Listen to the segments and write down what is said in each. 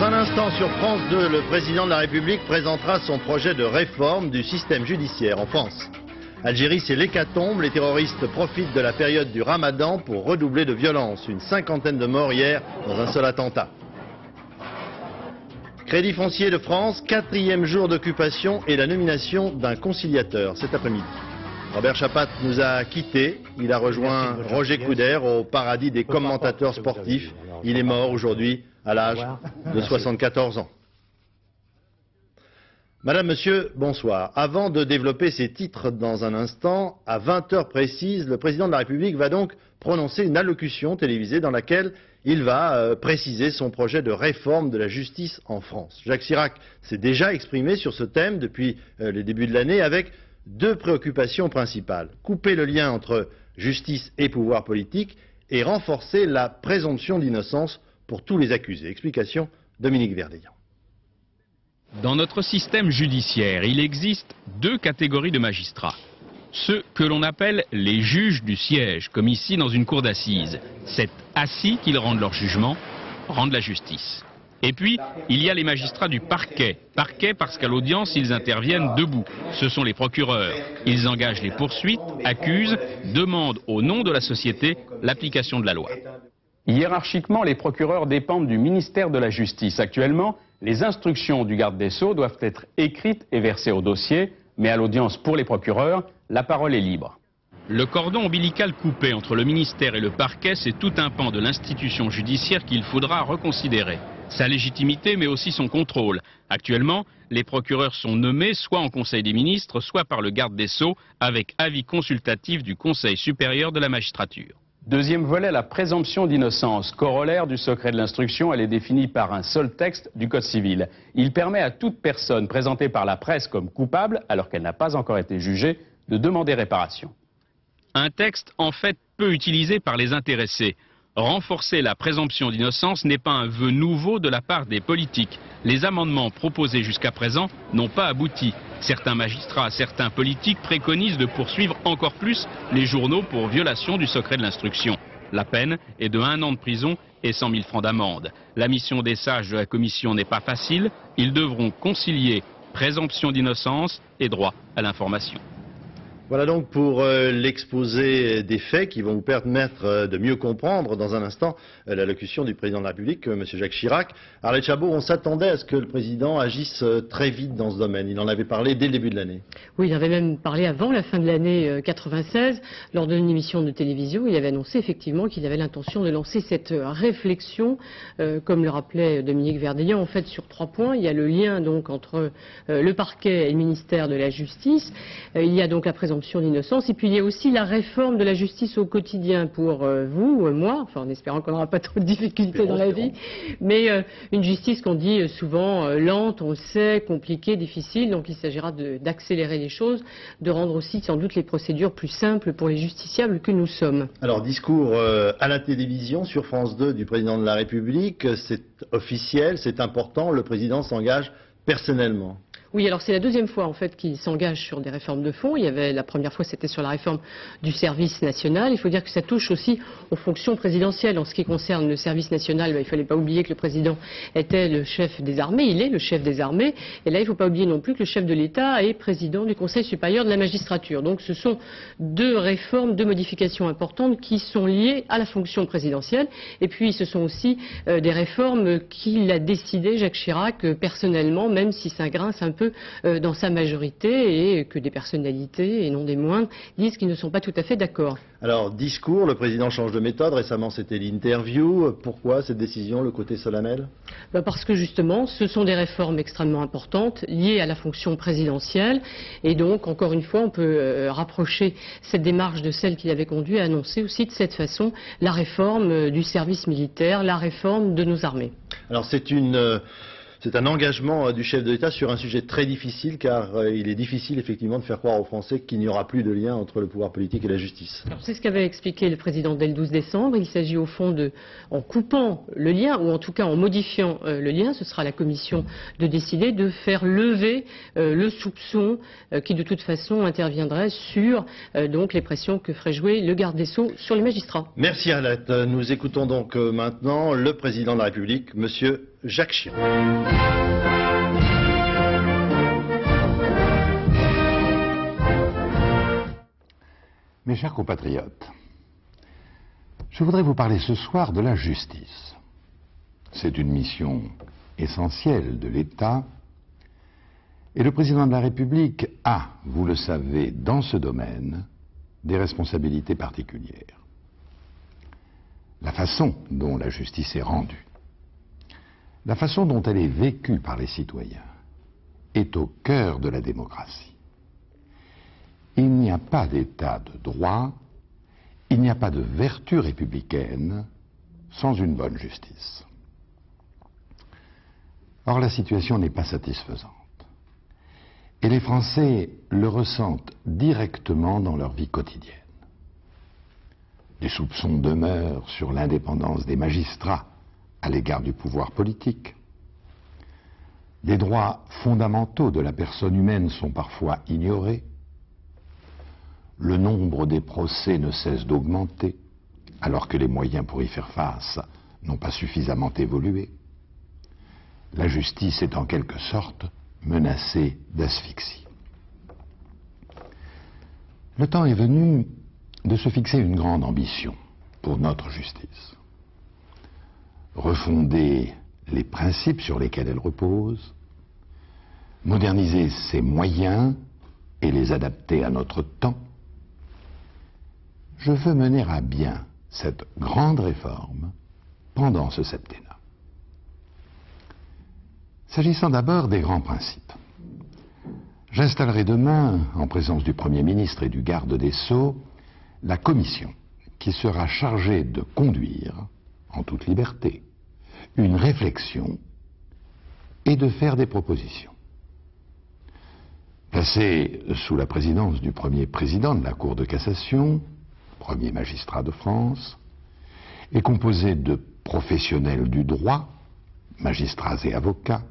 Dans un instant sur France 2, le président de la République présentera son projet de réforme du système judiciaire en France. Algérie, c'est l'hécatombe. Les terroristes profitent de la période du Ramadan pour redoubler de violence. Une cinquantaine de morts hier dans un seul attentat. Crédit foncier de France, 4e jour d'occupation et la nomination d'un conciliateur cet après-midi. Robert Chapat nous a quittés. Il a rejoint Roger Coudert au paradis des commentateurs sportifs. Il est mort aujourd'hui à l'âge de 74 ans. Madame, Monsieur, bonsoir. Avant de développer ces titres dans un instant, à 20 h précises, le président de la République va donc prononcer une allocution télévisée dans laquelle il va préciser son projet de réforme de la justice en France. Jacques Chirac s'est déjà exprimé sur ce thème depuis les débuts de l'année avec deux préoccupations principales. Couper le lien entre justice et pouvoir politique et renforcer la présomption d'innocence pour tous les accusés. Explication, Dominique Verdeillan. Dans notre système judiciaire, il existe deux catégories de magistrats. Ceux que l'on appelle les juges du siège, comme ici dans une cour d'assises. C'est assis qu'ils rendent leur jugement, rendent la justice. Et puis, il y a les magistrats du parquet. Parquet parce qu'à l'audience, ils interviennent debout. Ce sont les procureurs. Ils engagent les poursuites, accusent, demandent au nom de la société l'application de la loi. Hiérarchiquement, les procureurs dépendent du ministère de la Justice. Actuellement, les instructions du garde des Sceaux doivent être écrites et versées au dossier, mais à l'audience pour les procureurs, la parole est libre. Le cordon ombilical coupé entre le ministère et le parquet, c'est tout un pan de l'institution judiciaire qu'il faudra reconsidérer. Sa légitimité, mais aussi son contrôle. Actuellement, les procureurs sont nommés soit en Conseil des ministres, soit par le garde des Sceaux, avec avis consultatif du Conseil supérieur de la magistrature. Deuxième volet, la présomption d'innocence. Corollaire du secret de l'instruction, elle est définie par un seul texte du Code civil. Il permet à toute personne présentée par la presse comme coupable, alors qu'elle n'a pas encore été jugée, de demander réparation. Un texte, en fait, peu utilisé par les intéressés. Renforcer la présomption d'innocence n'est pas un vœu nouveau de la part des politiques. Les amendements proposés jusqu'à présent n'ont pas abouti. Certains magistrats, certains politiques préconisent de poursuivre encore plus les journaux pour violation du secret de l'instruction. La peine est de 1 an de prison et 100 000 francs d'amende. La mission des sages de la commission n'est pas facile. Ils devront concilier présomption d'innocence et droit à l'information. Voilà donc pour l'exposé des faits qui vont vous permettre de mieux comprendre dans un instant l'allocution du président de la République, M. Jacques Chirac. Arlette Chabot, on s'attendait à ce que le président agisse très vite dans ce domaine. Il en avait parlé dès le début de l'année. Oui, il avait même parlé avant la fin de l'année 96. Lors d'une émission de télévision, il avait annoncé effectivement qu'il avait l'intention de lancer cette réflexion, comme le rappelait Dominique Verdeillan, en fait sur 3 points. Il y a le lien donc entre le parquet et le ministère de la Justice. Il y a donc la présomption d'innocence, et puis il y a aussi la réforme de la justice au quotidien pour vous, moi, enfin en espérant qu'on n'aura pas trop de difficultés dans la vie, mais une justice qu'on dit souvent lente, on le sait, compliquée, difficile, donc il s'agira d'accélérer les choses, de rendre aussi sans doute les procédures plus simples pour les justiciables que nous sommes. Alors discours à la télévision sur France 2 du président de la République, c'est officiel, c'est important, le président s'engage personnellement. Oui, alors c'est la deuxième fois en fait qu'il s'engage sur des réformes de fond. Il y avait la première fois, c'était sur la réforme du service national. Il faut dire que ça touche aussi aux fonctions présidentielles. En ce qui concerne le service national, il ne fallait pas oublier que le président était le chef des armées. Il est le chef des armées. Et là, il ne faut pas oublier non plus que le chef de l'État est président du Conseil supérieur de la magistrature. Donc ce sont deux réformes, deux modifications importantes qui sont liées à la fonction présidentielle. Et puis ce sont aussi des réformes qu'il a décidé, Jacques Chirac, personnellement, même si ça grince un peu dans sa majorité et que des personnalités, et non des moindres, disent qu'ils ne sont pas tout à fait d'accord. Alors, discours, le président change de méthode. Récemment, c'était l'interview. Pourquoi cette décision, le côté solennel? Parce que justement, ce sont des réformes extrêmement importantes liées à la fonction présidentielle. Et donc, encore une fois, on peut rapprocher cette démarche de celle qu'il avait conduit à annoncer aussi de cette façon la réforme du service militaire, la réforme de nos armées. Alors, c'est un engagement du chef de l'État sur un sujet très difficile, car il est difficile effectivement de faire croire aux Français qu'il n'y aura plus de lien entre le pouvoir politique et la justice. C'est ce qu'avait expliqué le président dès le 12 décembre. Il s'agit au fond en coupant le lien, ou en tout cas en modifiant le lien, ce sera la commission de décider de faire lever le soupçon qui de toute façon interviendrait sur donc les pressions que ferait jouer le garde des Sceaux sur les magistrats. Merci Arlette. Nous écoutons donc maintenant le président de la République, Monsieur Jacques Chirac. Mes chers compatriotes, je voudrais vous parler ce soir de la justice. C'est une mission essentielle de l'État et le président de la République a, vous le savez, dans ce domaine, des responsabilités particulières. La façon dont la justice est rendue, la façon dont elle est vécue par les citoyens est au cœur de la démocratie. Il n'y a pas d'état de droit, il n'y a pas de vertu républicaine sans une bonne justice. Or, la situation n'est pas satisfaisante. Et les Français le ressentent directement dans leur vie quotidienne. Des soupçons demeurent sur l'indépendance des magistrats à l'égard du pouvoir politique. Des droits fondamentaux de la personne humaine sont parfois ignorés. Le nombre des procès ne cesse d'augmenter, alors que les moyens pour y faire face n'ont pas suffisamment évolué. La justice est en quelque sorte menacée d'asphyxie. Le temps est venu de se fixer une grande ambition pour notre justice. Refonder les principes sur lesquels elle repose, moderniser ses moyens et les adapter à notre temps. Je veux mener à bien cette grande réforme pendant ce septennat. S'agissant d'abord des grands principes, j'installerai demain, en présence du Premier ministre et du garde des Sceaux, la commission qui sera chargée de conduire, en toute liberté, une réflexion et de faire des propositions. Placée sous la présidence du premier président de la Cour de cassation, premier magistrat de France, est composée de professionnels du droit, magistrats et avocats,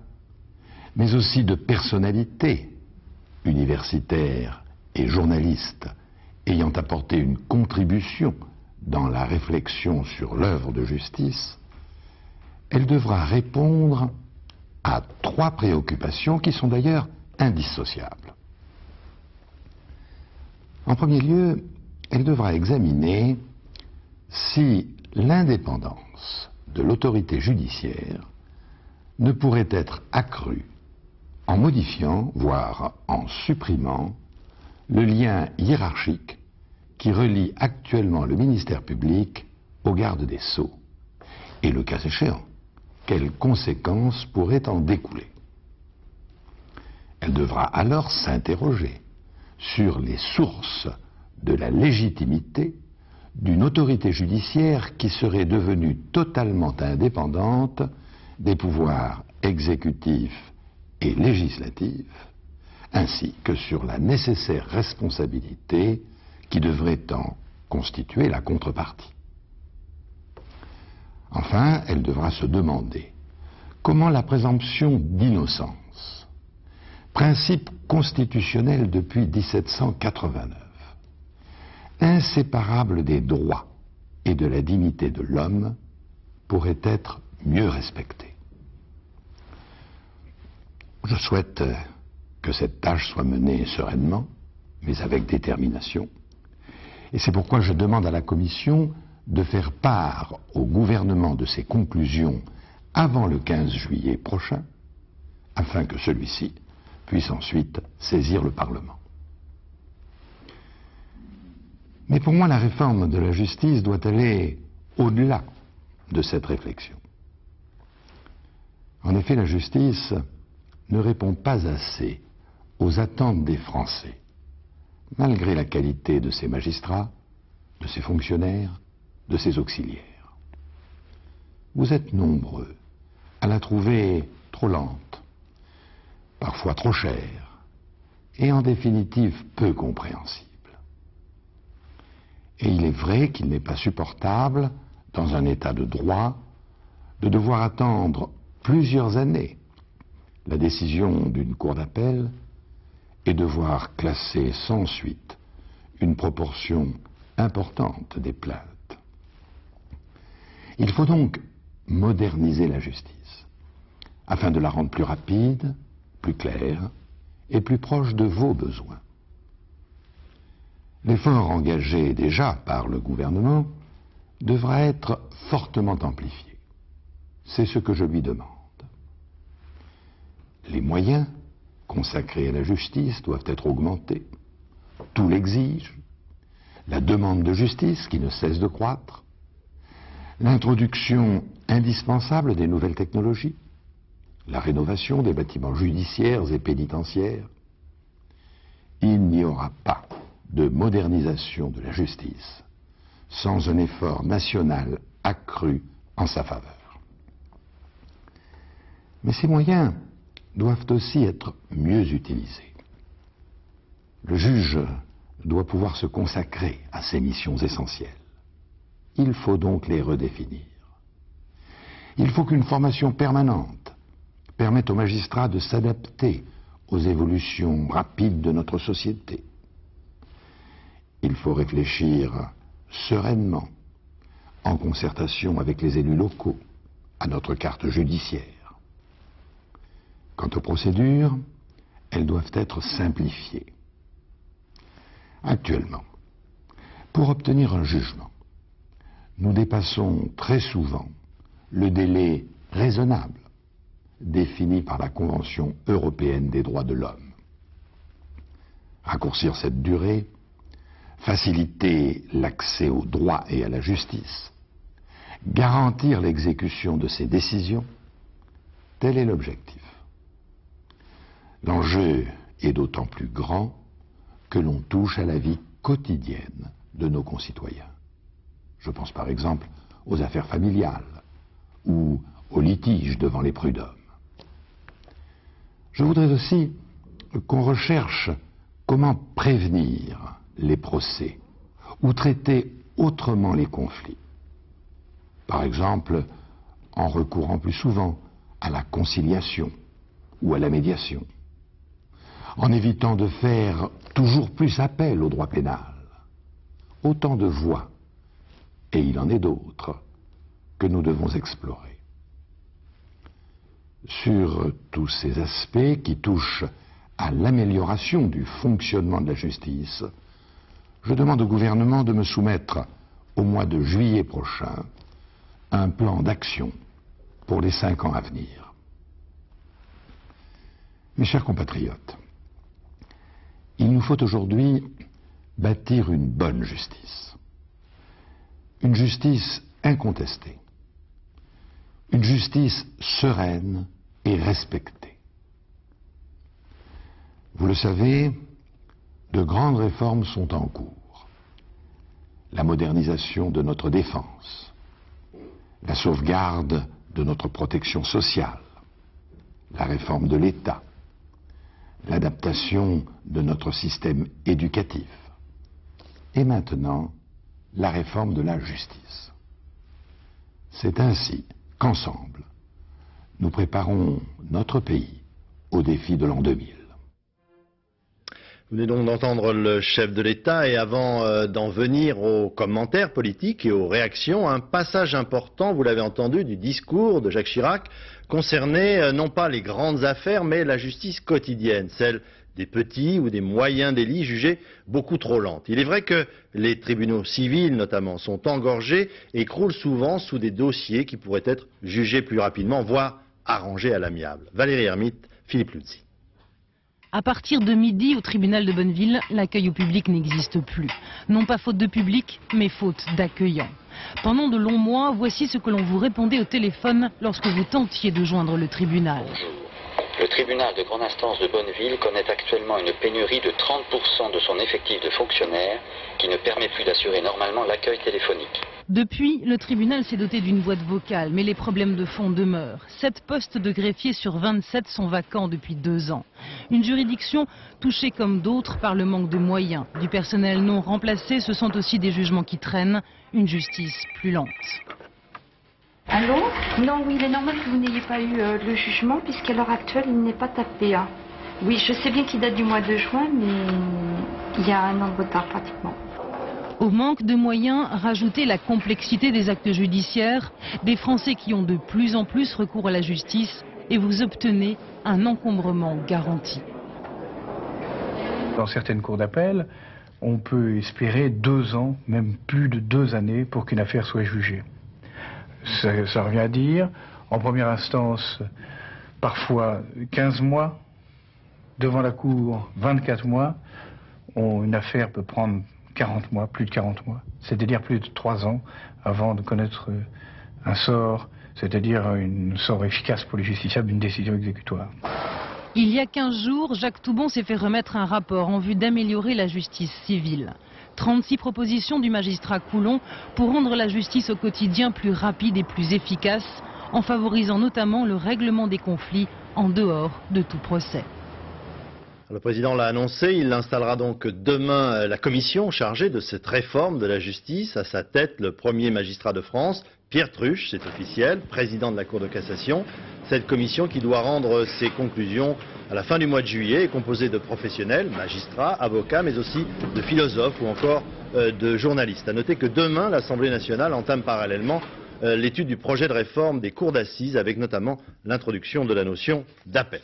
mais aussi de personnalités universitaires et journalistes ayant apporté une contribution dans la réflexion sur l'œuvre de justice. Elle devra répondre à 3 préoccupations qui sont d'ailleurs indissociables. En premier lieu, elle devra examiner si l'indépendance de l'autorité judiciaire ne pourrait être accrue en modifiant, voire en supprimant, le lien hiérarchique qui relie actuellement le ministère public au garde des Sceaux, et le cas échéant, quelles conséquences pourraient en découler. Elle devra alors s'interroger sur les sources de la légitimité d'une autorité judiciaire qui serait devenue totalement indépendante des pouvoirs exécutifs et législatifs, ainsi que sur la nécessaire responsabilité qui devrait en constituer la contrepartie. Enfin, elle devra se demander comment la présomption d'innocence, principe constitutionnel depuis 1789, inséparable des droits et de la dignité de l'homme, pourrait être mieux respectée. Je souhaite que cette tâche soit menée sereinement, mais avec détermination. Et c'est pourquoi je demande à la Commission de faire part au gouvernement de ses conclusions avant le 15 juillet prochain, afin que celui-ci puisse ensuite saisir le Parlement. Mais pour moi, la réforme de la justice doit aller au-delà de cette réflexion. En effet, la justice ne répond pas assez aux attentes des Français, malgré la qualité de ses magistrats, de ses fonctionnaires, de ses auxiliaires. Vous êtes nombreux à la trouver trop lente, parfois trop chère, et en définitive peu compréhensible. Et il est vrai qu'il n'est pas supportable, dans un état de droit, de devoir attendre plusieurs années la décision d'une cour d'appel et devoir classer sans suite une proportion importante des plaintes. Il faut donc moderniser la justice, afin de la rendre plus rapide, plus claire et plus proche de vos besoins. L'effort engagé déjà par le gouvernement devra être fortement amplifié. C'est ce que je lui demande. Les moyens consacrés à la justice doivent être augmentés. Tout l'exige. La demande de justice qui ne cesse de croître. L'introduction indispensable des nouvelles technologies. La rénovation des bâtiments judiciaires et pénitentiaires. Il n'y aura pas de modernisation de la justice sans un effort national accru en sa faveur. Mais ces moyens doivent aussi être mieux utilisés. Le juge doit pouvoir se consacrer à ses missions essentielles. Il faut donc les redéfinir. Il faut qu'une formation permanente permette aux magistrats de s'adapter aux évolutions rapides de notre société. Il faut réfléchir sereinement, en concertation avec les élus locaux, à notre carte judiciaire. Quant aux procédures, elles doivent être simplifiées. Actuellement, pour obtenir un jugement, nous dépassons très souvent le délai raisonnable défini par la Convention européenne des droits de l'homme. Raccourcir cette durée, faciliter l'accès au droit et à la justice, garantir l'exécution de ces décisions, tel est l'objectif. L'enjeu est d'autant plus grand que l'on touche à la vie quotidienne de nos concitoyens. Je pense par exemple aux affaires familiales ou aux litiges devant les prud'hommes. Je voudrais aussi qu'on recherche comment prévenir les procès ou traiter autrement les conflits. Par exemple, en recourant plus souvent à la conciliation ou à la médiation, en évitant de faire toujours plus appel au droit pénal. Autant de voies, et il en est d'autres, que nous devons explorer. Sur tous ces aspects qui touchent à l'amélioration du fonctionnement de la justice, je demande au gouvernement de me soumettre au mois de juillet prochain un plan d'action pour les 5 ans à venir. Mes chers compatriotes, il nous faut aujourd'hui bâtir une bonne justice. Une justice incontestée. Une justice sereine et respectée. Vous le savez, de grandes réformes sont en cours. La modernisation de notre défense, la sauvegarde de notre protection sociale, la réforme de l'État, l'adaptation de notre système éducatif et maintenant la réforme de la justice. C'est ainsi qu'ensemble, nous préparons notre pays au défi de l'an 2000. Vous venez donc d'entendre le chef de l'État et avant d'en venir aux commentaires politiques et aux réactions, un passage important, vous l'avez entendu, du discours de Jacques Chirac concernait non pas les grandes affaires mais la justice quotidienne, celle des petits ou des moyens délits jugés beaucoup trop lentes. Il est vrai que les tribunaux civils notamment sont engorgés et croulent souvent sous des dossiers qui pourraient être jugés plus rapidement, voire arrangés à l'amiable. Valérie Hermite, Philippe Luzzi. À partir de midi, au tribunal de Bonneville, l'accueil au public n'existe plus. Non pas faute de public, mais faute d'accueillants. Pendant de longs mois, voici ce que l'on vous répondait au téléphone lorsque vous tentiez de joindre le tribunal. Bonjour. Le tribunal de grande instance de Bonneville connaît actuellement une pénurie de 30% de son effectif de fonctionnaires qui ne permet plus d'assurer normalement l'accueil téléphonique. Depuis, le tribunal s'est doté d'une boîte vocale, mais les problèmes de fond demeurent. 7 postes de greffiers sur 27 sont vacants depuis 2 ans. Une juridiction touchée comme d'autres par le manque de moyens. Du personnel non remplacé, ce sont aussi des jugements qui traînent, une justice plus lente. Allô? Non, oui, il est normal que vous n'ayez pas eu le jugement puisqu'à l'heure actuelle, il n'est pas tapé. Hein. Oui, je sais bien qu'il date du mois de juin, mais il y a 1 an de retard pratiquement. Au manque de moyens, rajoutez la complexité des actes judiciaires, des Français qui ont de plus en plus recours à la justice et vous obtenez un encombrement garanti. Dans certaines cours d'appel, on peut espérer 2 ans, même plus de 2 années pour qu'une affaire soit jugée. Ça revient à dire, en première instance, parfois 15 mois, devant la cour 24 mois, une affaire peut prendre 40 mois, plus de 40 mois, c'est-à-dire plus de 3 ans avant de connaître un sort, c'est-à-dire un sort efficace pour les justiciables d'une décision exécutoire. Il y a 15 jours, Jacques Toubon s'est fait remettre un rapport en vue d'améliorer la justice civile. 36 propositions du magistrat Coulon pour rendre la justice au quotidien plus rapide et plus efficace, en favorisant notamment le règlement des conflits en dehors de tout procès. Le président l'a annoncé, il installera donc demain la commission chargée de cette réforme de la justice. À sa tête, le premier magistrat de France, Pierre Truche, c'est officiel, président de la Cour de cassation. Cette commission qui doit rendre ses conclusions à la fin du mois de juillet est composée de professionnels, magistrats, avocats, mais aussi de philosophes ou encore de journalistes. À noter que demain, l'Assemblée nationale entame parallèlement l'étude du projet de réforme des cours d'assises avec notamment l'introduction de la notion d'appel.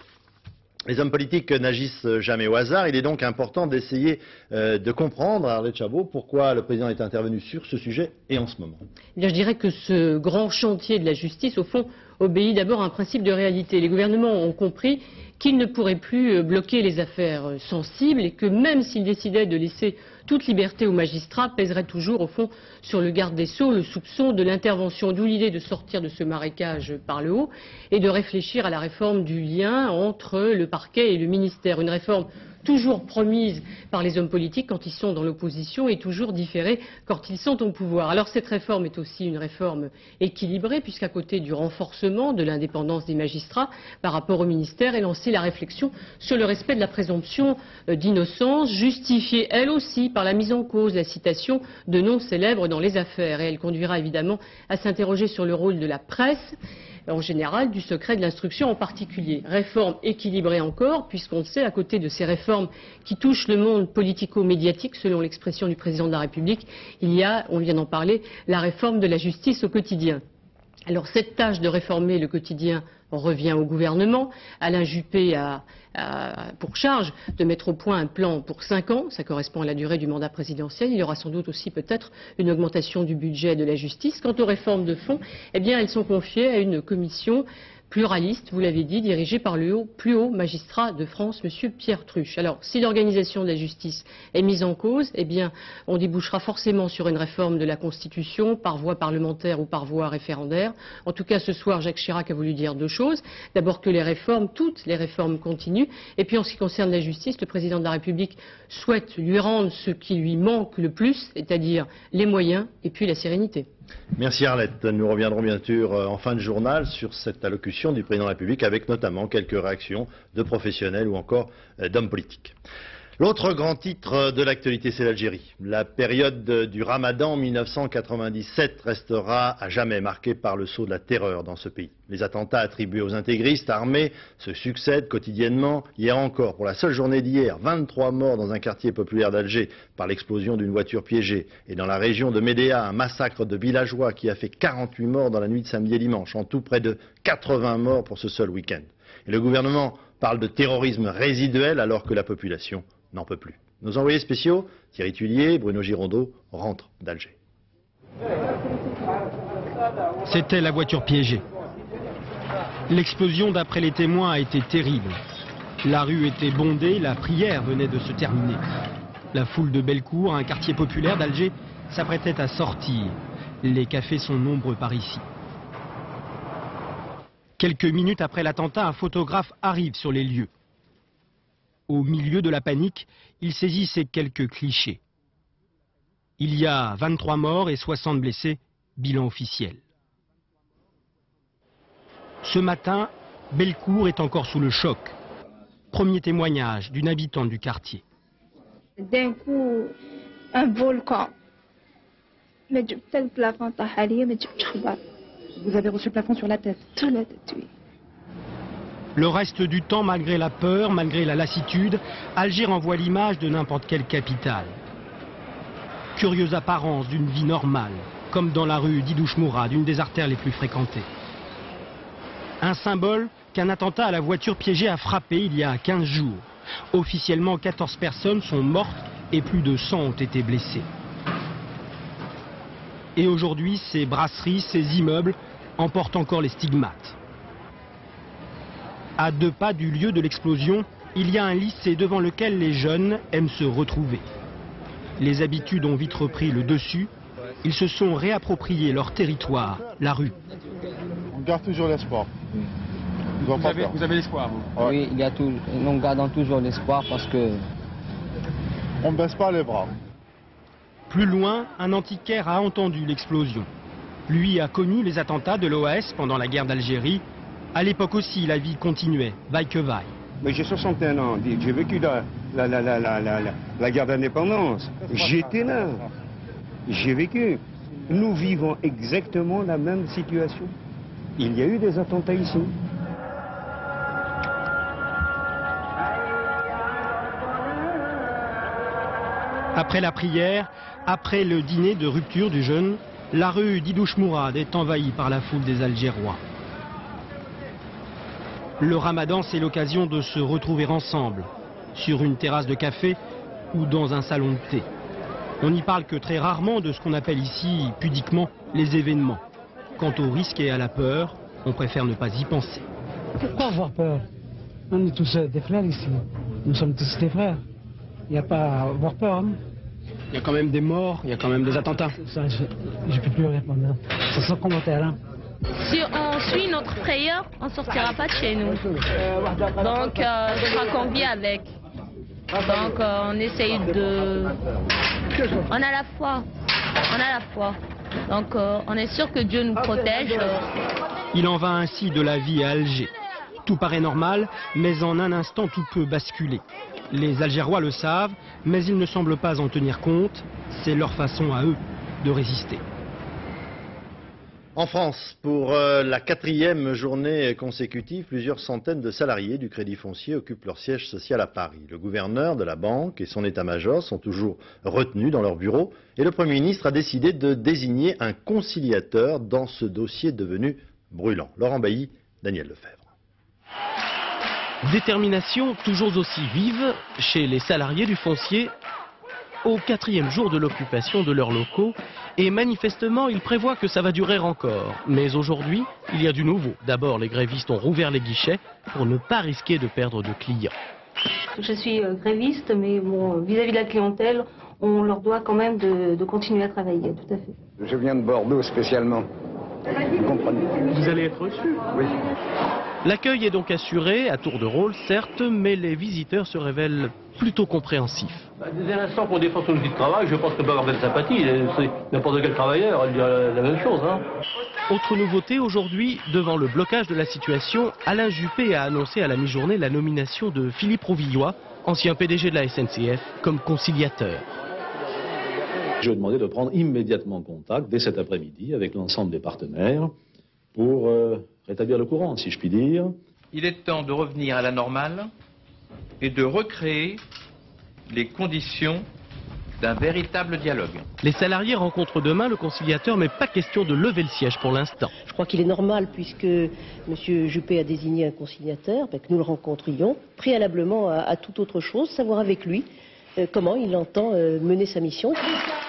Les hommes politiques n'agissent jamais au hasard. Il est donc important d'essayer de comprendre, Arlette Chabot, pourquoi le président est intervenu sur ce sujet et en ce moment. Eh bien, je dirais que ce grand chantier de la justice, au fond, obéit d'abord à un principe de réalité. Les gouvernements ont compris qu'ils ne pourraient plus bloquer les affaires sensibles et que même s'ils décidaient de laisser toute liberté aux magistrats, pèserait toujours, au fond, sur le garde des Sceaux le soupçon de l'intervention, d'où l'idée de sortir de ce marécage par le haut et de réfléchir à la réforme du lien entre le parquet et le ministère. Une réforme toujours promise par les hommes politiques quand ils sont dans l'opposition et toujours différée quand ils sont au pouvoir. Alors cette réforme est aussi une réforme équilibrée puisqu'à côté du renforcement de l'indépendance des magistrats par rapport au ministère est lancée la réflexion sur le respect de la présomption d'innocence, justifiée elle aussi par la mise en cause, la citation de noms célèbres dans les affaires. Et elle conduira évidemment à s'interroger sur le rôle de la presse en général, du secret de l'instruction en particulier. Réforme équilibrée encore, puisqu'on sait, à côté de ces réformes qui touchent le monde politico-médiatique, selon l'expression du président de la République, il y a, on vient d'en parler, la réforme de la justice au quotidien. Alors cette tâche de réformer le quotidien revient au gouvernement. Alain Juppé a pour charge de mettre au point un plan pour 5 ans. Ça correspond à la durée du mandat présidentiel. Il y aura sans doute aussi peut-être une augmentation du budget de la justice. Quant aux réformes de fond, eh bien elles sont confiées à une commission pluraliste, vous l'avez dit, dirigée par le plus haut magistrat de France, M. Pierre Truche. Alors, si l'organisation de la justice est mise en cause, eh bien, on débouchera forcément sur une réforme de la Constitution, par voie parlementaire ou par voie référendaire. En tout cas, ce soir, Jacques Chirac a voulu dire 2 choses. D'abord que les réformes, toutes les réformes continuent. Et puis, en ce qui concerne la justice, le président de la République souhaite lui rendre ce qui lui manque le plus, c'est-à-dire les moyens et puis la sérénité. Merci Arlette. Nous reviendrons bien sûr en fin de journal sur cette allocution du président de la République avec notamment quelques réactions de professionnels ou encore d'hommes politiques. L'autre grand titre de l'actualité, c'est l'Algérie. La période du Ramadan 1997 restera à jamais marquée par le sceau de la terreur dans ce pays. Les attentats attribués aux intégristes armés se succèdent quotidiennement. Hier encore, pour la seule journée d'hier, 23 morts dans un quartier populaire d'Alger par l'explosion d'une voiture piégée. Et dans la région de Médéa, un massacre de villageois qui a fait 48 morts dans la nuit de samedi et dimanche. En tout, près de 80 morts pour ce seul week-end. Et le gouvernement parle de terrorisme résiduel alors que la population n'en peut plus. Nos envoyés spéciaux, Thierry Tulier, Bruno Girondeau, rentrent d'Alger. C'était la voiture piégée. L'explosion, d'après les témoins, a été terrible. La rue était bondée, la prière venait de se terminer. La foule de Bellecour, un quartier populaire d'Alger, s'apprêtait à sortir. Les cafés sont nombreux par ici. Quelques minutes après l'attentat, un photographe arrive sur les lieux. Au milieu de la panique, il saisit ces quelques clichés. Il y a 23 morts et 60 blessés, bilan officiel. Ce matin, Bellecour est encore sous le choc. Premier témoignage d'une habitante du quartier. D'un coup, un volcan. Vous avez reçu le plafond sur la tête? Sur la tête, oui. Le reste du temps, malgré la peur, malgré la lassitude, Alger renvoie l'image de n'importe quelle capitale. Curieuse apparence d'une vie normale, comme dans la rue d'Idouche Mourad, une des artères les plus fréquentées. Un symbole qu'un attentat à la voiture piégée a frappé il y a 15 jours. Officiellement, 14 personnes sont mortes et plus de 100 ont été blessées. Et aujourd'hui, ces brasseries, ces immeubles en portent encore les stigmates. À 2 pas du lieu de l'explosion, il y a un lycée devant lequel les jeunes aiment se retrouver. Les habitudes ont vite repris le dessus. Ils se sont réappropriés leur territoire, la rue. On garde toujours l'espoir. Vous avez l'espoir, vous? Oui, nous gardons toujours l'espoir parce que... On ne baisse pas les bras. Plus loin, un antiquaire a entendu l'explosion. Lui a connu les attentats de l'OAS pendant la guerre d'Algérie. À l'époque aussi, la vie continuait, vaille que vaille. Mais j'ai 61 ans, j'ai vécu la guerre d'indépendance. J'étais là, j'ai vécu. Nous vivons exactement la même situation. Il y a eu des attentats ici. Après la prière, après le dîner de rupture du jeûne, la rue d'Idouche Mourad est envahie par la foule des Algérois. Le ramadan, c'est l'occasion de se retrouver ensemble, sur une terrasse de café ou dans un salon de thé. On n'y parle que très rarement de ce qu'on appelle ici, pudiquement, les événements. Quant au risque et à la peur, on préfère ne pas y penser. Pourquoi avoir peur? On est tous des frères ici. Nous sommes tous des frères. Il n'y a pas à avoir peur. Hein? Il y a quand même des morts, il y a quand même des attentats. Ça, je ne peux plus répondre. C'est sans commentaire. Hein? Si on suit notre prière, on ne sortira pas de chez nous. Donc, je crois qu'on vit avec. Donc, on essaye de... On a la foi. On a la foi. Donc, on est sûr que Dieu nous protège. Il en va ainsi de la vie à Alger. Tout paraît normal, mais en un instant, tout peut basculer. Les Algérois le savent, mais ils ne semblent pas en tenir compte. C'est leur façon à eux de résister. En France, pour la 4e journée consécutive, plusieurs centaines de salariés du Crédit Foncier occupent leur siège social à Paris. Le gouverneur de la banque et son état-major sont toujours retenus dans leur bureau et le Premier ministre a décidé de désigner un conciliateur dans ce dossier devenu brûlant. Laurent Bailly, Daniel Lefebvre. Détermination toujours aussi vive chez les salariés du foncier au 4e jour de l'occupation de leurs locaux et manifestement ils prévoient que ça va durer encore. Mais aujourd'hui, il y a du nouveau. D'abord, les grévistes ont rouvert les guichets pour ne pas risquer de perdre de clients. Je suis gréviste, mais bon, vis-à-vis de la clientèle, on leur doit quand même de continuer à travailler, tout à fait. Je viens de Bordeaux spécialement. Vous comprenez? Vous allez être reçu? Oui. L'accueil est donc assuré, à tour de rôle certes, mais les visiteurs se révèlent plutôt compréhensifs. Dès l'instant qu'on défend son outil de travail, je pense qu'on peut avoir de la sympathie. N'importe quel travailleur, il dit la même chose. Hein. Autre nouveauté aujourd'hui, devant le blocage de la situation, Alain Juppé a annoncé à la mi-journée la nomination de Philippe Rouvillois, ancien PDG de la SNCF, comme conciliateur. Je vais demander de prendre immédiatement contact, dès cet après-midi, avec l'ensemble des partenaires, pour rétablir le courant, si je puis dire. Il est temps de revenir à la normale et de recréer les conditions d'un véritable dialogue. Les salariés rencontrent demain le conciliateur, mais pas question de lever le siège pour l'instant. Je crois qu'il est normal, puisque M. Juppé a désigné un conciliateur, que nous le rencontrions, préalablement à toute autre chose, savoir avec lui comment il entend mener sa mission.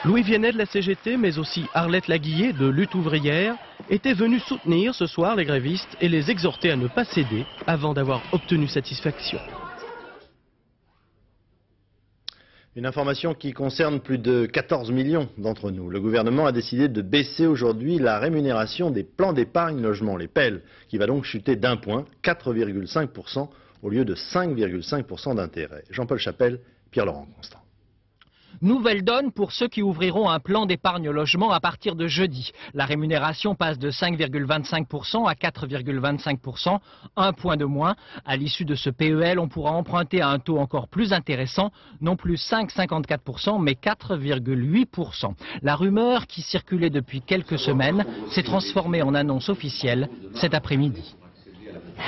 Louis Viennet de la CGT, mais aussi Arlette Laguillet de Lutte ouvrière, étaient venus soutenir ce soir les grévistes et les exhorter à ne pas céder avant d'avoir obtenu satisfaction. Une information qui concerne plus de 14 millions d'entre nous. Le gouvernement a décidé de baisser aujourd'hui la rémunération des plans d'épargne logement, les PEL, qui va donc chuter d'1 point, 4,5% au lieu de 5,5% d'intérêt. Jean-Paul Chapelle, Pierre-Laurent Constant. Nouvelle donne pour ceux qui ouvriront un plan d'épargne logement à partir de jeudi. La rémunération passe de 5,25% à 4,25%, un point de moins. À l'issue de ce PEL, on pourra emprunter à un taux encore plus intéressant, non plus 5,54%, mais 4,8%. La rumeur qui circulait depuis quelques semaines s'est transformée en annonce officielle cet après-midi.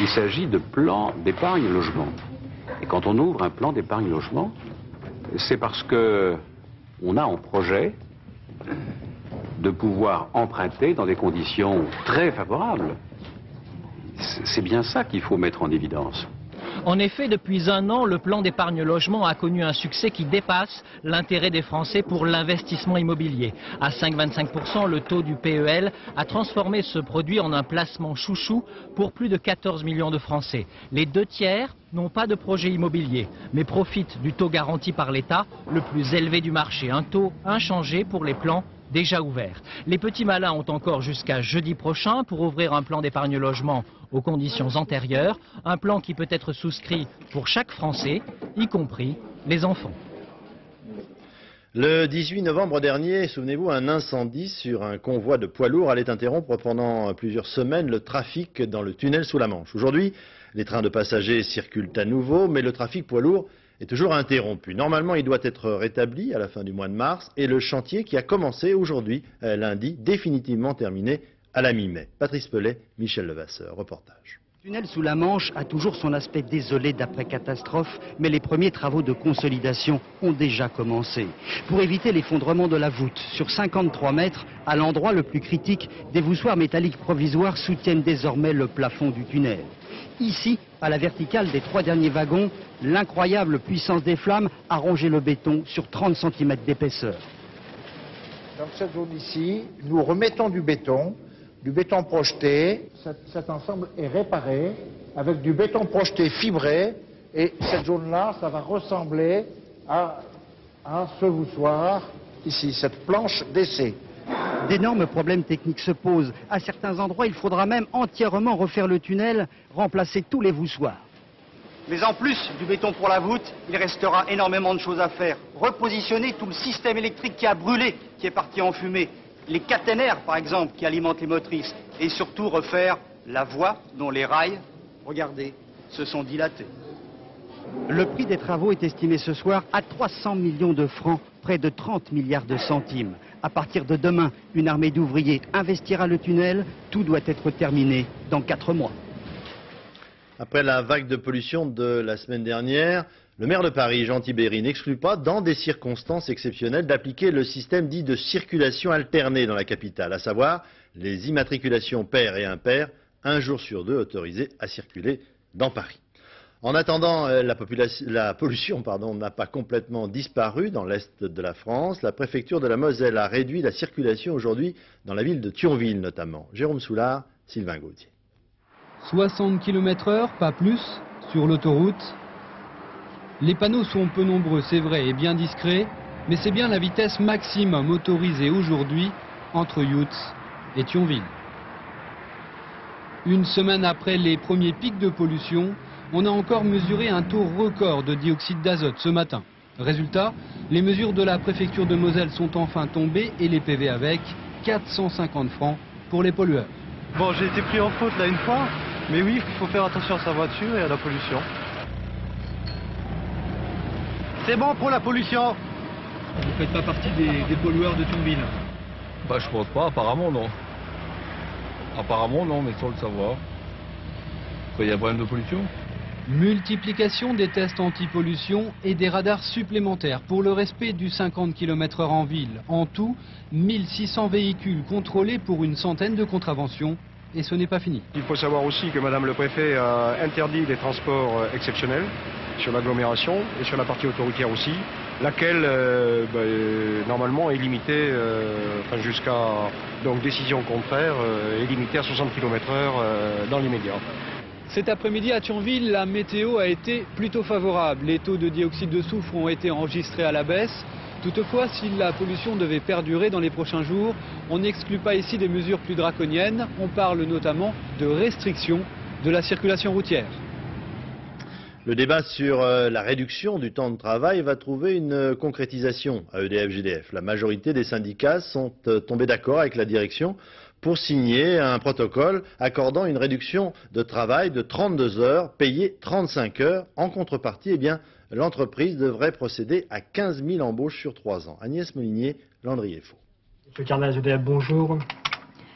Il s'agit de plans d'épargne logement. Et quand on ouvre un plan d'épargne logement, c'est parce qu'on a en projet de pouvoir emprunter dans des conditions très favorables. C'est bien ça qu'il faut mettre en évidence. En effet, depuis un an, le plan d'épargne logement a connu un succès qui dépasse l'intérêt des Français pour l'investissement immobilier. À 5,25%, le taux du PEL a transformé ce produit en un placement chouchou pour plus de 14 millions de Français. Les 2/3 n'ont pas de projet immobilier, mais profitent du taux garanti par l'État, le plus élevé du marché. Un taux inchangé pour les plans déjà ouverts. Les petits malins ont encore jusqu'à jeudi prochain pour ouvrir un plan d'épargne logement aux conditions antérieures, un plan qui peut être souscrit pour chaque Français, y compris les enfants. Le 18 novembre dernier, souvenez-vous, un incendie sur un convoi de poids lourds allait interrompre pendant plusieurs semaines le trafic dans le tunnel sous la Manche. Aujourd'hui, les trains de passagers circulent à nouveau, mais le trafic poids lourds est toujours interrompu. Normalement, il doit être rétabli à la fin du mois de mars et le chantier qui a commencé aujourd'hui, lundi, définitivement terminé à la mi-mai. Patrice Pellet, Michel Levasseur, reportage. Le tunnel sous la Manche a toujours son aspect désolé d'après-catastrophe, mais les premiers travaux de consolidation ont déjà commencé. Pour éviter l'effondrement de la voûte, sur 53 mètres, à l'endroit le plus critique, des voussoirs métalliques provisoires soutiennent désormais le plafond du tunnel. Ici, à la verticale des 3 derniers wagons, l'incroyable puissance des flammes a rongé le béton sur 30 cm d'épaisseur. Dans cette zone ici, nous remettons du béton projeté. Cet ensemble est réparé avec du béton projeté fibré. Et cette zone-là, ça va ressembler à ce voussoir ici, cette planche d'essai. D'énormes problèmes techniques se posent. À certains endroits, il faudra même entièrement refaire le tunnel, remplacer tous les voussoirs. Mais en plus du béton pour la voûte, il restera énormément de choses à faire. Repositionner tout le système électrique qui a brûlé, qui est parti en fumée. Les caténaires, par exemple, qui alimentent les motrices. Et surtout refaire la voie dont les rails, regardez, se sont dilatés. Le prix des travaux est estimé ce soir à 300 millions de francs, près de 30 milliards de centimes. À partir de demain, une armée d'ouvriers investira le tunnel. Tout doit être terminé dans 4 mois. Après la vague de pollution de la semaine dernière, le maire de Paris, Jean Tibéri, n'exclut pas, dans des circonstances exceptionnelles, d'appliquer le système dit de circulation alternée dans la capitale, à savoir les immatriculations paires et impaires, un jour sur 2 autorisées à circuler dans Paris. En attendant, la pollution n'a pas complètement disparu dans l'est de la France. La préfecture de la Moselle a réduit la circulation aujourd'hui dans la ville de Thionville notamment. Jérôme Soulard, Sylvain Gauthier. 60 km/h, pas plus, sur l'autoroute. Les panneaux sont peu nombreux, c'est vrai, et bien discrets, mais c'est bien la vitesse maximum autorisée aujourd'hui entre Youtz et Thionville. Une semaine après les premiers pics de pollution, on a encore mesuré un taux record de dioxyde d'azote ce matin. Résultat, les mesures de la préfecture de Moselle sont enfin tombées et les PV avec 450 francs pour les pollueurs. Bon, j'ai été pris en faute là une fois, mais oui, il faut faire attention à sa voiture et à la pollution. C'est bon pour la pollution. Vous ne faites pas partie des pollueurs de Thionville? Bah je pense pas, apparemment non. Apparemment non, mais sans le savoir. Il y a un problème de pollution. Multiplication des tests anti-pollution et des radars supplémentaires pour le respect du 50 km/h en ville. En tout, 1600 véhicules contrôlés pour une centaine de contraventions. Et ce n'est pas fini. Il faut savoir aussi que Madame le Préfet a interdit les transports exceptionnels sur l'agglomération et sur la partie autoroutière aussi, laquelle normalement est limitée, jusqu'à décision contraire, est limitée à 60 km/h dans l'immédiat. Cet après-midi à Thionville, la météo a été plutôt favorable. Les taux de dioxyde de soufre ont été enregistrés à la baisse. Toutefois, si la pollution devait perdurer dans les prochains jours, on n'exclut pas ici des mesures plus draconiennes. On parle notamment de restriction de la circulation routière. Le débat sur la réduction du temps de travail va trouver une concrétisation à EDF-GDF. La majorité des syndicats sont tombés d'accord avec la direction pour signer un protocole accordant une réduction de travail de 32 heures, payées 35 heures. En contrepartie, l'entreprise devrait procéder à 15 000 embauches sur 3 ans. Agnès Molinier, Landry Faux. Monsieur Carnage EDF, bonjour.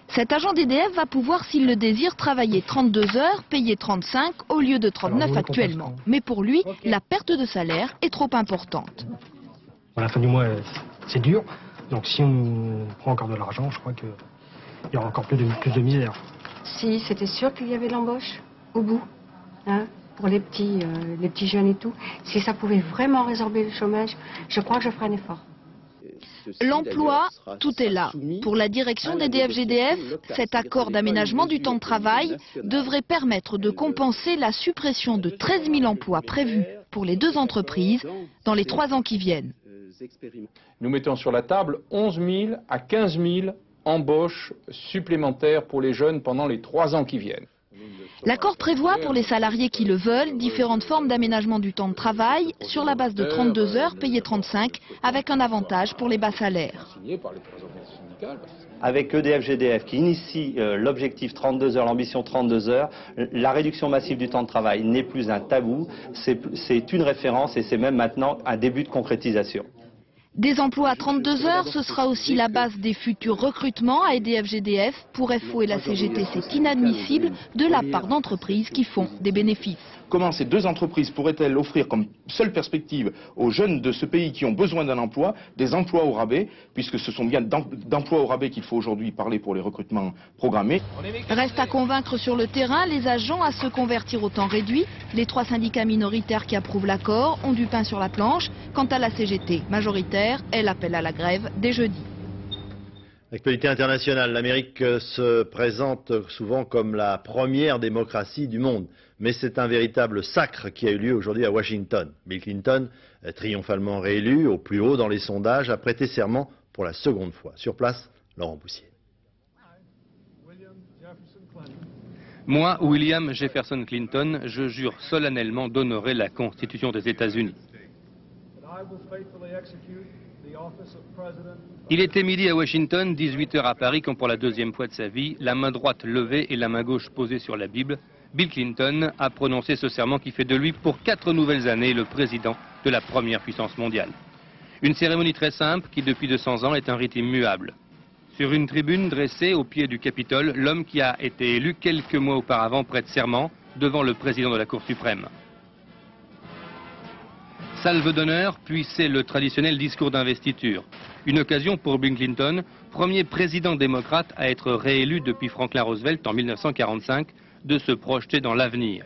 Cet agent d'EDF va pouvoir, s'il le désire, travailler 32 heures, payer 35 au lieu de 39 actuellement. Mais pour lui, la perte de salaire est trop importante. À la fin du mois, c'est dur. Donc si on prend encore de l'argent, je crois qu'il y aura encore plus de misère. si c'était sûr qu'il y avait l'embauche au bout, hein, pour les petits jeunes et tout, si ça pouvait vraiment résorber le chômage, je crois que je ferai un effort. L'emploi, tout est là. Pour la direction des DFGDF, cet accord d'aménagement du temps de travail devrait permettre de compenser la suppression de 13 000 emplois prévus pour les 2 entreprises dans les 3 ans qui viennent. Nous mettons sur la table 11 000 à 15 000 embauches supplémentaires pour les jeunes pendant les 3 ans qui viennent. L'accord prévoit pour les salariés qui le veulent différentes formes d'aménagement du temps de travail sur la base de 32 heures payées 35 avec un avantage pour les bas salaires. Avec EDF-GDF qui initie l'objectif 32 heures, l'ambition 32 heures, la réduction massive du temps de travail n'est plus un tabou, c'est une référence et c'est même maintenant un début de concrétisation. Des emplois à 32 heures, ce sera aussi la base des futurs recrutements à EDF-GDF. Pour FO et la CGT, c'est inadmissible de la part d'entreprises qui font des bénéfices. Comment ces 2 entreprises pourraient-elles offrir comme seule perspective aux jeunes de ce pays qui ont besoin d'un emploi, des emplois au rabais, puisque ce sont bien d'emplois au rabais qu'il faut aujourd'hui parler pour les recrutements programmés. Reste à convaincre sur le terrain les agents à se convertir au temps réduit. Les 3 syndicats minoritaires qui approuvent l'accord ont du pain sur la planche. Quant à la CGT majoritaire, elle appelle à la grève dès jeudi. L'actualité internationale, l'Amérique se présente souvent comme la première démocratie du monde. Mais c'est un véritable sacre qui a eu lieu aujourd'hui à Washington. Bill Clinton, triomphalement réélu au plus haut dans les sondages, a prêté serment pour la 2e fois. Sur place, Laurent Boussier. Moi, William Jefferson Clinton, je jure solennellement d'honorer la Constitution des États-Unis. Il était midi à Washington, 18 heures à Paris, quand pour la 2e fois de sa vie, la main droite levée et la main gauche posée sur la Bible, Bill Clinton a prononcé ce serment qui fait de lui pour 4 nouvelles années le président de la première puissance mondiale. Une cérémonie très simple qui depuis 200 ans est un rite immuable. Sur une tribune dressée au pied du Capitole, l'homme qui a été élu quelques mois auparavant prête serment devant le président de la Cour suprême. Salve d'honneur, puis c'est le traditionnel discours d'investiture. Une occasion pour Bill Clinton, premier président démocrate à être réélu depuis Franklin Roosevelt en 1945, de se projeter dans l'avenir.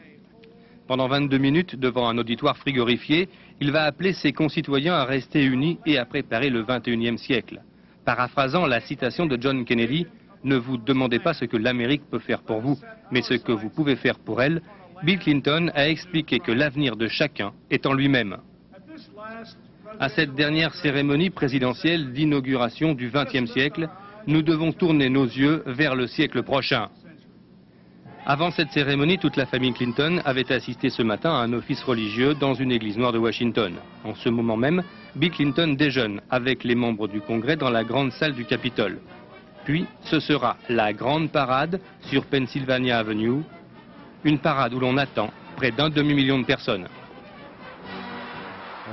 Pendant 22 minutes, devant un auditoire frigorifié, il va appeler ses concitoyens à rester unis et à préparer le 21e siècle. Paraphrasant la citation de John Kennedy, « Ne vous demandez pas ce que l'Amérique peut faire pour vous, mais ce que vous pouvez faire pour elle », Bill Clinton a expliqué que l'avenir de chacun est en lui-même. À cette dernière cérémonie présidentielle d'inauguration du XXe siècle, nous devons tourner nos yeux vers le siècle prochain. Avant cette cérémonie, toute la famille Clinton avait assisté ce matin à un office religieux dans une église noire de Washington. En ce moment même, Bill Clinton déjeune avec les membres du Congrès dans la grande salle du Capitole. Puis, ce sera la grande parade sur Pennsylvania Avenue, une parade où l'on attend près d'1 demi-million de personnes.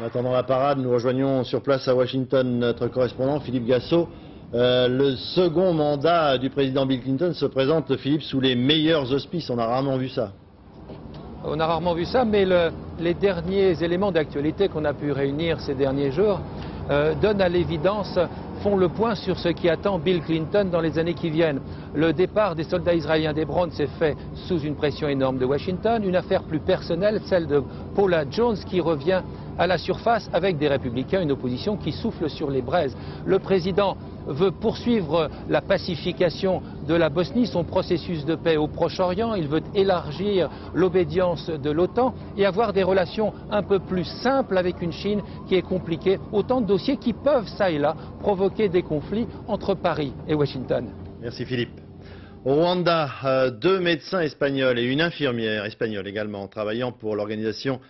En attendant la parade, nous rejoignons sur place à Washington notre correspondant Philippe Gassot. Le second mandat du président Bill Clinton se présente, Philippe, sous les meilleurs auspices. On a rarement vu ça. On a rarement vu ça, mais les derniers éléments d'actualité qu'on a pu réunir ces derniers jours donnent à l'évidence, font le point sur ce qui attend Bill Clinton dans les années qui viennent. Le départ des soldats israéliens d'Hébron s'est fait sous une pression énorme de Washington. Une affaire plus personnelle, celle de Paula Jones, qui revient à la surface avec des républicains, une opposition qui souffle sur les braises. Le président veut poursuivre la pacification de la Bosnie, son processus de paix au Proche-Orient. Il veut élargir l'obédience de l'OTAN et avoir des relations un peu plus simples avec une Chine qui est compliquée. Autant de dossiers qui peuvent, ça et là, provoquer des conflits entre Paris et Washington. Merci Philippe. Au Rwanda, 2 médecins espagnols et une infirmière espagnole également, travaillant pour l'organisation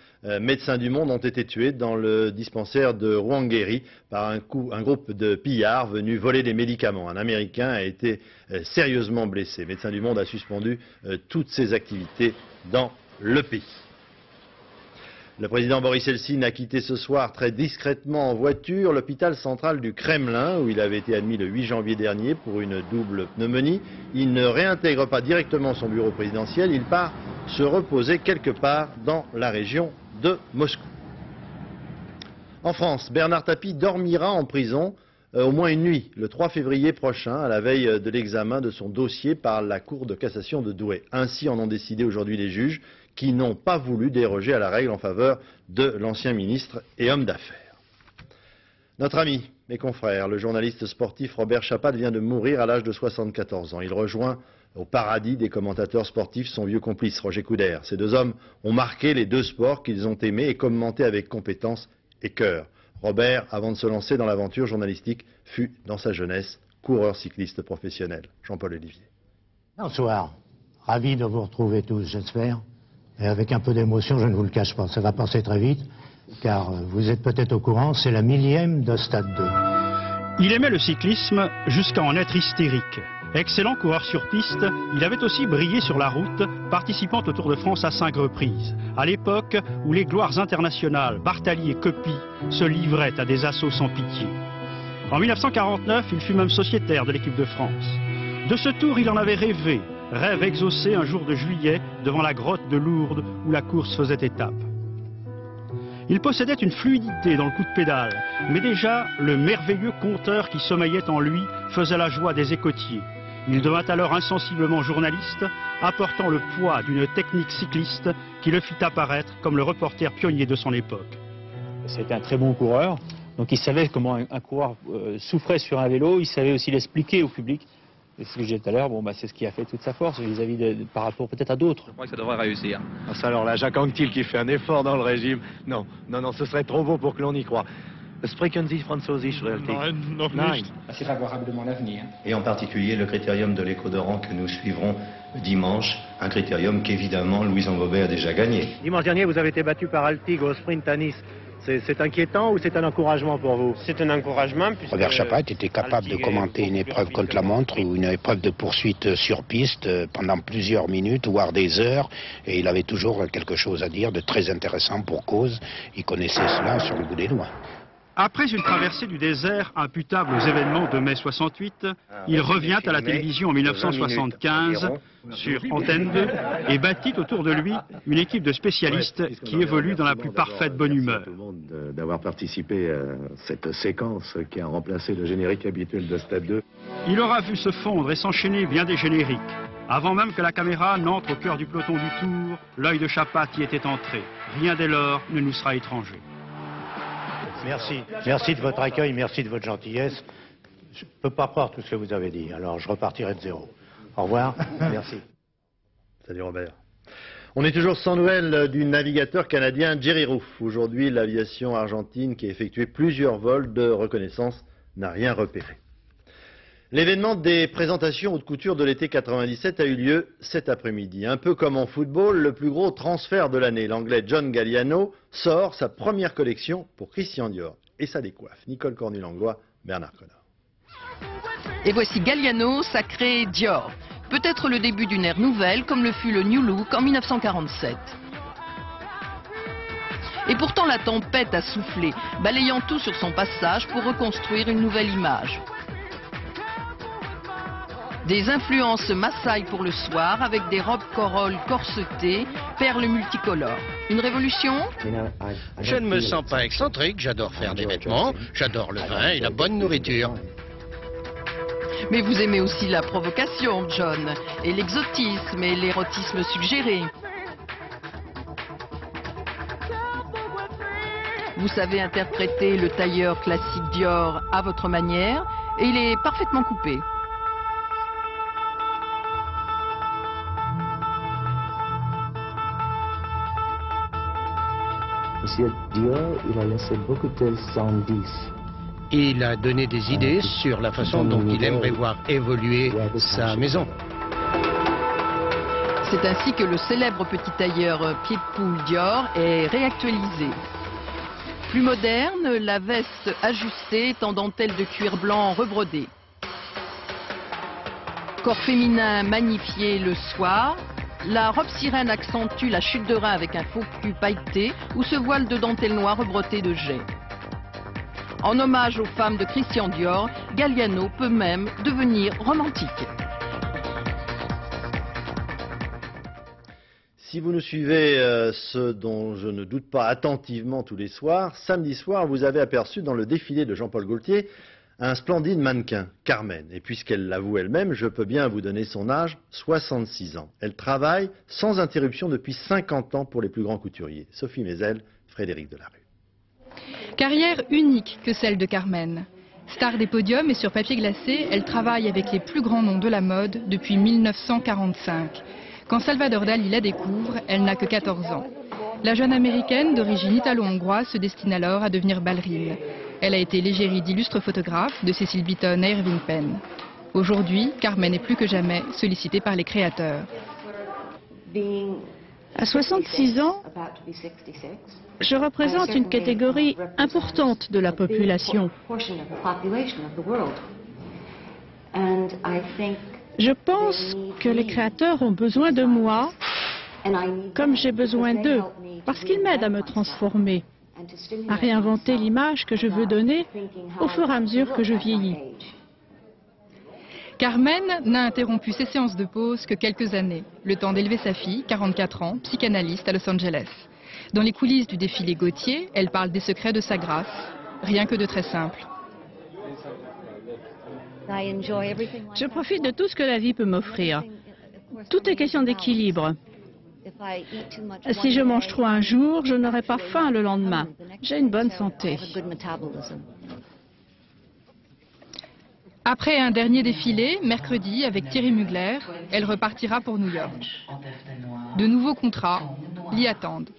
Médecins du Monde, ont été tués dans le dispensaire de Ruangeri par un groupe de pillards venus voler des médicaments. Un Américain a été sérieusement blessé. Médecins du Monde a suspendu toutes ses activités dans le pays. Le président Boris Eltsine a quitté ce soir très discrètement en voiture l'hôpital central du Kremlin, où il avait été admis le 8 janvier dernier pour une double pneumonie. Il ne réintègre pas directement son bureau présidentiel, il part se reposer quelque part dans la région de Moscou. En France, Bernard Tapie dormira en prison au moins une nuit, le 3 février prochain, à la veille de l'examen de son dossier par la Cour de cassation de Douai. Ainsi en ont décidé aujourd'hui les juges qui n'ont pas voulu déroger à la règle en faveur de l'ancien ministre et homme d'affaires. Notre ami, mes confrères, le journaliste sportif Robert Chapat vient de mourir à l'âge de 74 ans. Il rejoint au paradis des commentateurs sportifs son vieux complice, Roger Coudert. Ces deux hommes ont marqué les deux sports qu'ils ont aimés et commentés avec compétence et cœur. Robert, avant de se lancer dans l'aventure journalistique, fut, dans sa jeunesse, coureur cycliste professionnel. Jean-Paul Olivier. Bonsoir. Ravi de vous retrouver tous, j'espère. Et avec un peu d'émotion, je ne vous le cache pas, ça va passer très vite, car vous êtes peut-être au courant, c'est la 1000e de Stade 2. Il aimait le cyclisme jusqu'à en être hystérique. Excellent coureur sur piste, il avait aussi brillé sur la route, participant au Tour de France à 5 reprises. À l'époque où les gloires internationales, Bartali et Coppi, se livraient à des assauts sans pitié. En 1949, il fut même sociétaire de l'équipe de France. De ce tour, il en avait rêvé, rêve exaucé un jour de juillet devant la grotte de Lourdes où la course faisait étape. Il possédait une fluidité dans le coup de pédale, mais déjà le merveilleux conteur qui sommeillait en lui faisait la joie des écotiers. Il devint alors insensiblement journaliste, apportant le poids d'une technique cycliste qui le fit apparaître comme le reporter pionnier de son époque. C'était un très bon coureur, donc il savait comment un coureur souffrait sur un vélo, il savait aussi l'expliquer au public. Et ce que je disais tout à l'heure, c'est ce qui a fait toute sa force vis-à-vis par rapport peut-être à d'autres. Je crois que ça devrait réussir. Alors là, Jacques Anquetil qui fait un effort dans le régime. Non, ce serait trop beau pour que l'on y croie. Sprechen Sie Französisch, Non, assez favorablement l'avenir. Et en particulier le critérium de l'écho d'Oran que nous suivrons dimanche, un critérium qu'évidemment Louis Engobet a déjà gagné. Dimanche dernier, vous avez été battu par Altig au sprint à Nice. C'est inquiétant ou c'est un encouragement pour vous? C'est un encouragement. Robert Chapat était capable de commenter une épreuve contre la montre ou une épreuve de poursuite sur piste pendant plusieurs minutes, voire des heures. Et il avait toujours quelque chose à dire de très intéressant pour cause. Il connaissait cela sur le bout des doigts. Après une traversée du désert imputable aux événements de mai 68, il revient à la télévision en 1975 sur Antenne 2 et bâtit autour de lui une équipe de spécialistes qui évolue dans la plus parfaite bonne humeur. D'avoir participé à cette séquence qui a remplacé le générique habituel de Stade 2. Il aura vu se fondre et s'enchaîner bien des génériques. Avant même que la caméra n'entre au cœur du peloton du Tour, l'œil de Chapat y était entré. Rien dès lors ne nous sera étranger. Merci de votre accueil, merci de votre gentillesse. Je ne peux pas croire tout ce que vous avez dit, alors je repartirai de zéro. Au revoir, merci. Salut Robert. On est toujours sans nouvelles du navigateur canadien Jerry Roof. Aujourd'hui, l'aviation argentine qui a effectué plusieurs vols de reconnaissance n'a rien repéré. L'événement des présentations haute couture de l'été 97 a eu lieu cet après-midi. Un peu comme en football, le plus gros transfert de l'année, l'anglais John Galliano, sort sa première collection pour Christian Dior et sa décoiffe. Nicole Cornu-Langlois, Bernard Connor. Et voici Galliano, sacré Dior. Peut-être le début d'une ère nouvelle, comme le fut le New Look en 1947. Et pourtant la tempête a soufflé, balayant tout sur son passage pour reconstruire une nouvelle image. Des influences Maasai pour le soir avec des robes corolles corsetées, perles multicolores. Une révolution? Je ne me sens pas excentrique, j'adore faire des vêtements, j'adore le vin et la bonne nourriture. Mais vous aimez aussi la provocation, John, et l'exotisme et l'érotisme suggéré. Vous savez interpréter le tailleur classique Dior à votre manière et il est parfaitement coupé. Monsieur Dior, il a laissé beaucoup de sans-10. Il a donné des idées sur la façon dont il aimerait voir évoluer sa maison. C'est ainsi que le célèbre petit tailleur Pied-de-Poule Dior est réactualisé. Plus moderne, la veste ajustée est en dentelle de cuir blanc rebrodé. Corps féminin magnifié le soir. La robe sirène accentue la chute de rein avec un faux cul pailleté ou ce voile de dentelle noire rebroté de jais. En hommage aux femmes de Christian Dior, Galliano peut même devenir romantique. Si vous nous suivez, ce dont je ne doute pas attentivement tous les soirs, samedi soir, vous avez aperçu dans le défilé de Jean-Paul Gaultier un splendide mannequin, Carmen. Et puisqu'elle l'avoue elle-même, je peux bien vous donner son âge, 66 ans. Elle travaille sans interruption depuis 50 ans pour les plus grands couturiers. Sophie Mézel, Frédéric Delarue. Carrière unique que celle de Carmen. Star des podiums et sur papier glacé, elle travaille avec les plus grands noms de la mode depuis 1945. Quand Salvador Dali la découvre, elle n'a que 14 ans. La jeune américaine d'origine italo-hongroise se destine alors à devenir ballerine. Elle a été l'égérie d'illustres photographes de Cecil Beaton à Irving Penn. Aujourd'hui, Carmen est plus que jamais sollicitée par les créateurs. À 66 ans, je représente une catégorie importante de la population. Je pense que les créateurs ont besoin de moi, comme j'ai besoin d'eux, parce qu'ils m'aident à me transformer, à réinventer l'image que je veux donner au fur et à mesure que je vieillis. Carmen n'a interrompu ses séances de pause que quelques années, le temps d'élever sa fille, 44 ans, psychanalyste à Los Angeles. Dans les coulisses du défilé Gautier, elle parle des secrets de sa grâce, rien que de très simple. Je profite de tout ce que la vie peut m'offrir. Tout est question d'équilibre. Si je mange trop un jour, je n'aurai pas faim le lendemain. J'ai une bonne santé. Après un dernier défilé, mercredi, avec Thierry Mugler, elle repartira pour New York. De nouveaux contrats l'y attendent.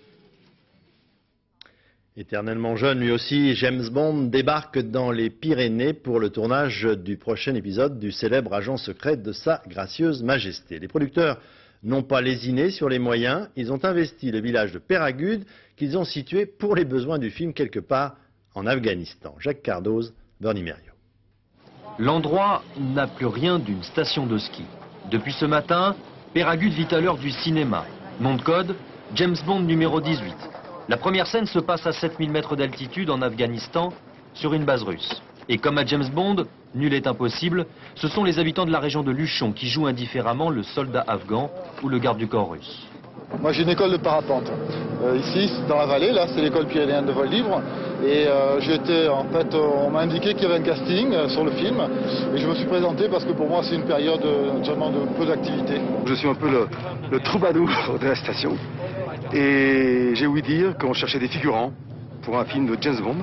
Éternellement jeune, lui aussi, James Bond débarque dans les Pyrénées pour le tournage du prochain épisode du célèbre agent secret de Sa Gracieuse Majesté. Les producteurs n'ont pas lésiné sur les moyens, ils ont investi le village de Péragude qu'ils ont situé pour les besoins du film quelque part en Afghanistan. Jacques Cardoz, Bernie Merriot. L'endroit n'a plus rien d'une station de ski. Depuis ce matin, Péragude vit à l'heure du cinéma. Nom de code, James Bond numéro 18. La première scène se passe à 7000 mètres d'altitude en Afghanistan, sur une base russe. Et comme à James Bond, nul est impossible, ce sont les habitants de la région de Luchon qui jouent indifféremment le soldat afghan ou le garde du corps russe. Moi j'ai une école de parapente. Ici, dans la vallée, là c'est l'école pyrénéenne de vol libre. Et on m'a indiqué qu'il y avait un casting sur le film. Et je me suis présenté parce que pour moi c'est une période naturellement de peu d'activité. Je suis un peu le troubadour de la station. Et j'ai ouï dire qu'on cherchait des figurants pour un film de James Bond.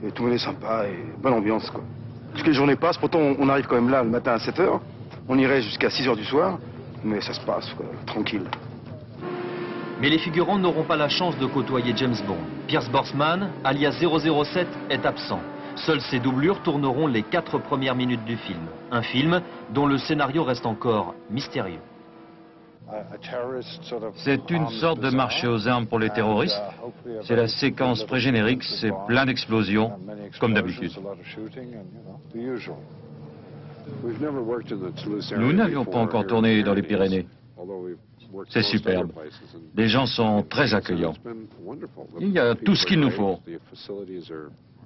Et tout le monde est sympa et bonne ambiance, quoi. Parce que les journées passent, pourtant on arrive quand même là le matin à 7 h. On irait jusqu'à 6 h du soir, mais ça se passe, quoi, tranquille. Mais les figurants n'auront pas la chance de côtoyer James Bond. Pierce Brosnan, alias 007, est absent. Seules ses doublures tourneront les 4 premières minutes du film. Un film dont le scénario reste encore mystérieux. C'est une sorte de marché aux armes pour les terroristes. C'est la séquence pré-générique, c'est plein d'explosions, comme d'habitude. Nous n'avions pas encore tourné dans les Pyrénées. C'est superbe. Les gens sont très accueillants. Il y a tout ce qu'il nous faut.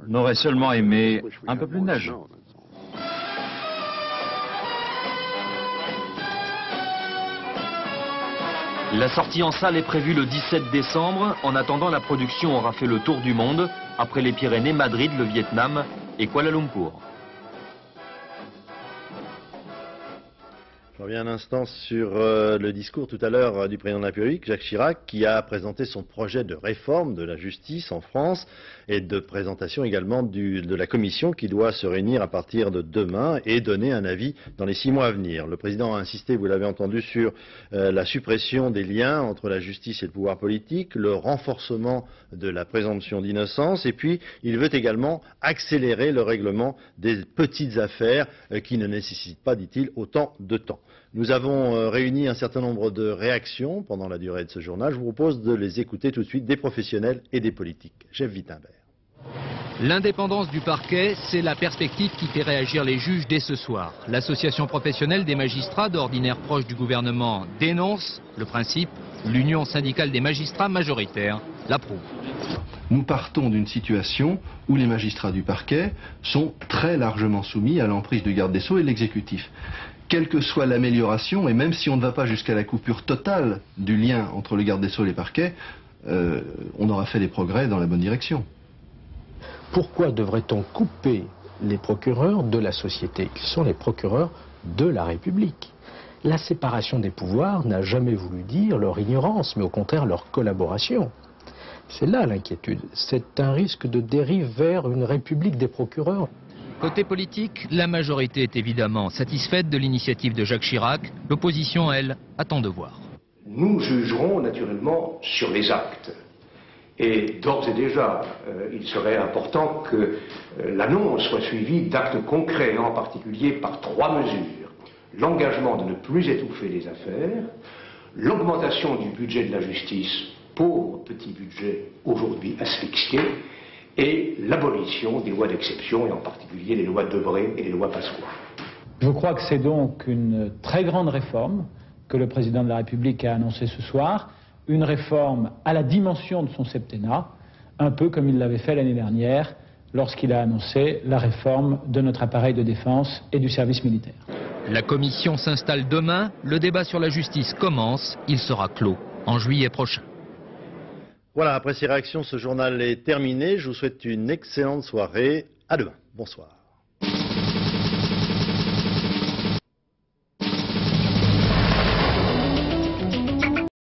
On aurait seulement aimé un peu plus de neige. La sortie en salle est prévue le 17 décembre. En attendant, la production aura fait le tour du monde, après les Pyrénées, Madrid, le Vietnam et Kuala Lumpur. Je reviens un instant sur le discours tout à l'heure du président de la République, Jacques Chirac, qui a présenté son projet de réforme de la justice en France et de présentation également de la commission qui doit se réunir à partir de demain et donner un avis dans les 6 mois à venir. Le président a insisté, vous l'avez entendu, sur la suppression des liens entre la justice et le pouvoir politique, le renforcement de la présomption d'innocence et puis il veut également accélérer le règlement des petites affaires qui ne nécessitent pas, dit-il, autant de temps. Nous avons réuni un certain nombre de réactions pendant la durée de ce journal. Je vous propose de les écouter tout de suite des professionnels et des politiques. Jeff Wittenberg. L'indépendance du parquet, c'est la perspective qui fait réagir les juges dès ce soir. L'association professionnelle des magistrats, d'ordinaire proche du gouvernement, dénonce le principe. L'union syndicale des magistrats majoritaire l'approuve. Nous partons d'une situation où les magistrats du parquet sont très largement soumis à l'emprise du garde des Sceaux et de l'exécutif. Quelle que soit l'amélioration, et même si on ne va pas jusqu'à la coupure totale du lien entre le garde des Sceaux et les parquets, on aura fait des progrès dans la bonne direction. Pourquoi devrait-on couper les procureurs de la société, ils sont les procureurs de la République. La séparation des pouvoirs n'a jamais voulu dire leur ignorance, mais au contraire leur collaboration. C'est là l'inquiétude. C'est un risque de dérive vers une République des procureurs. Côté politique, la majorité est évidemment satisfaite de l'initiative de Jacques Chirac. L'opposition, elle, attend de voir. Nous jugerons naturellement sur les actes. Et d'ores et déjà, il serait important que l'annonce soit suivie d'actes concrets, en particulier par 3 mesures. L'engagement de ne plus étouffer les affaires, l'augmentation du budget de la justice, pauvre petit budget aujourd'hui asphyxié, et l'abolition des lois d'exception, et en particulier les lois Debré et les lois Pasqua. Je crois que c'est donc une très grande réforme que le président de la République a annoncée ce soir, une réforme à la dimension de son septennat, un peu comme il l'avait fait l'année dernière lorsqu'il a annoncé la réforme de notre appareil de défense et du service militaire. La commission s'installe demain, le débat sur la justice commence, il sera clos en juillet prochain. Voilà, après ces réactions, ce journal est terminé. Je vous souhaite une excellente soirée. À demain. Bonsoir.